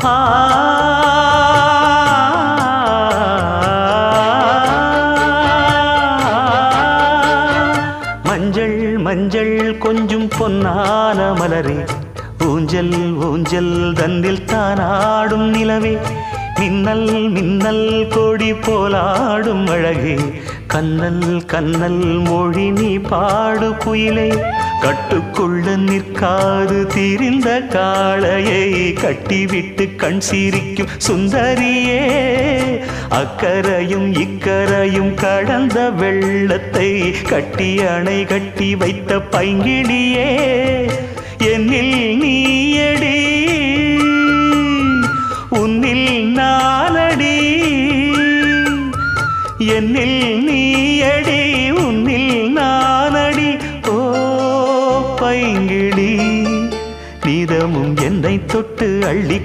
ஆ மஞ்சள் மஞ்சள் கொஞ்சம் பொன்னான மலரே, ஊஞ்சல் ஊஞ்சல் தந்தில் தானாடும் நிலவே, மின்னல் மின்னல் கொடி போலாடும் அழகே, கண்ணல் கண்ணல் மொழி நீ பாடு குயிலே, கட்டுக்குள்ள நிற்காது திரிந்த காளையை கட்டிவிட்டு கண் சிரிக்கும் சுந்தரியே, அக்கரையும் இக்கரையும் கடந்த வெள்ளத்தை கட்டி அணை கட்டி வைத்த பைங்கிளியே, என்னில் நீயடி உன்னில் நானடி, என்னில் நீயடி உன்னில் நானடி. ஓ பைங்கிளி, நீதமும் என்னை தொட்டு அள்ளிக்கொண்டு